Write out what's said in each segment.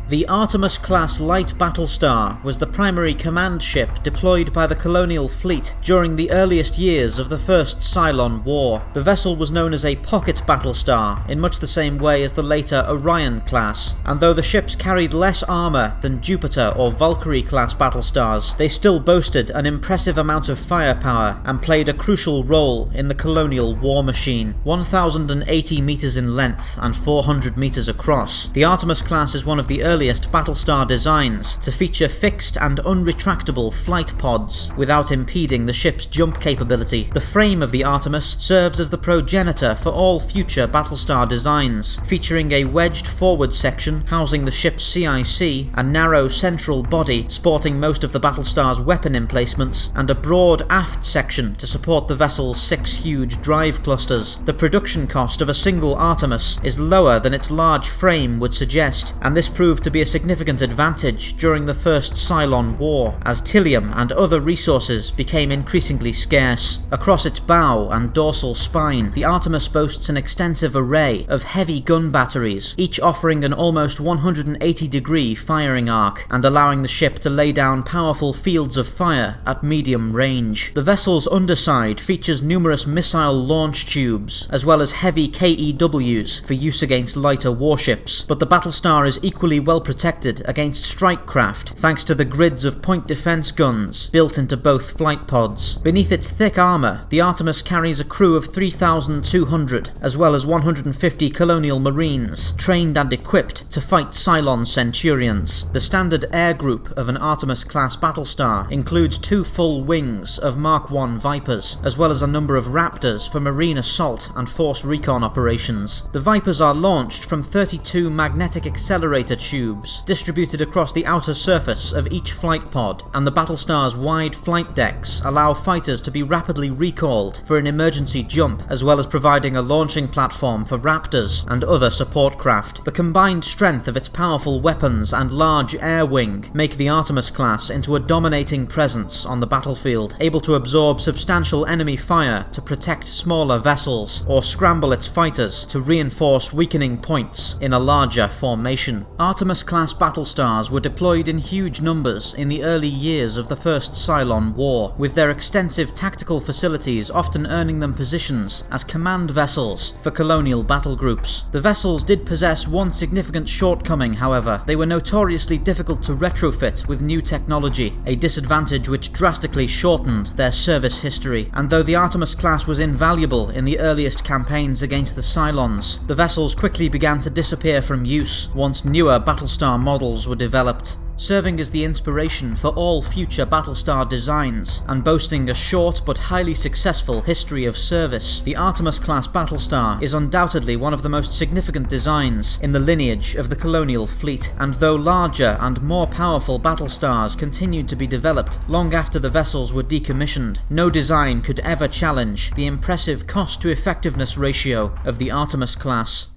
The Artemis-class light battlestar was the primary command ship deployed by the colonial fleet during the earliest years of the First Cylon War. The vessel was known as a pocket battlestar in much the same way as the later Orion-class, and though the ships carried less armour than Jupiter or Valkyrie-class battlestars, they still boasted an impressive amount of firepower and played a crucial role in the colonial war machine. 1,080 metres in length and 400 metres across, the Artemis-class is one of the earliest battlestar designs to feature fixed and unretractable flight pods without impeding the ship's jump capability. The frame of the Artemis serves as the progenitor for all future battlestar designs, featuring a wedged forward section housing the ship's CIC, a narrow central body sporting most of the battlestar's weapon emplacements, and a broad aft section to support the vessel's 6 huge drive clusters. The production cost of a single Artemis is lower than its large frame would suggest, and this proved to be a significant advantage during the First Cylon War, as Tilium and other resources became increasingly scarce. Across its bow and dorsal spine, the Artemis boasts an extensive array of heavy gun batteries, each offering an almost 180-degree firing arc, and allowing the ship to lay down powerful fields of fire at medium range. The vessel's underside features numerous missile launch tubes, as well as heavy KEWs for use against lighter warships, but the battlestar is equally well protected against strike craft thanks to the grids of point defense guns built into both flight pods. Beneath its thick armor, the Artemis carries a crew of 3,200 as well as 150 colonial marines trained and equipped to fight Cylon Centurions. The standard air group of an Artemis-class battlestar includes 2 full wings of Mark I Vipers, as well as a number of Raptors for marine assault and force recon operations. The Vipers are launched from 32 magnetic accelerator tubes distributed across the outer surface of each flight pod, and the battlestar's wide flight decks allow fighters to be rapidly recalled for an emergency jump, as well as providing a launching platform for Raptors and other support craft. The combined strength of its powerful weapons and large air wing make the Artemis class into a dominating presence on the battlefield, able to absorb substantial enemy fire to protect smaller vessels, or scramble its fighters to reinforce weakening points in a larger formation. Artemis-class battlestars were deployed in huge numbers in the early years of the First Cylon War, with their extensive tactical facilities often earning them positions as command vessels for colonial battle groups. The vessels did possess one significant shortcoming, however. They were notoriously difficult to retrofit with new technology, a disadvantage which drastically shortened their service history. And though the Artemis class was invaluable in the earliest campaigns against the Cylons, the vessels quickly began to disappear from use once newer battlestar models were developed. Serving as the inspiration for all future battlestar designs, and boasting a short but highly successful history of service, the Artemis-class battlestar is undoubtedly one of the most significant designs in the lineage of the colonial fleet, and though larger and more powerful battlestars continued to be developed long after the vessels were decommissioned, no design could ever challenge the impressive cost-to-effectiveness ratio of the Artemis class.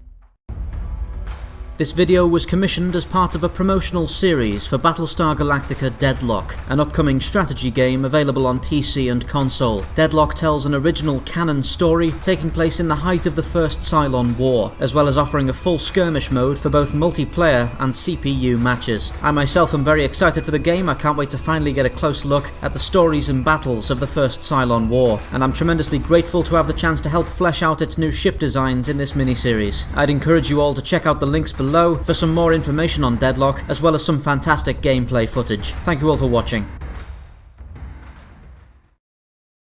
This video was commissioned as part of a promotional series for Battlestar Galactica Deadlock, an upcoming strategy game available on PC and console. Deadlock tells an original canon story taking place in the height of the First Cylon War, as well as offering a full skirmish mode for both multiplayer and CPU matches. I myself am very excited for the game. I can't wait to finally get a close look at the stories and battles of the First Cylon War, and I'm tremendously grateful to have the chance to help flesh out its new ship designs in this miniseries. I'd encourage you all to check out the links below for some more information on Deadlock, as well as some fantastic gameplay footage. Thank you all for watching.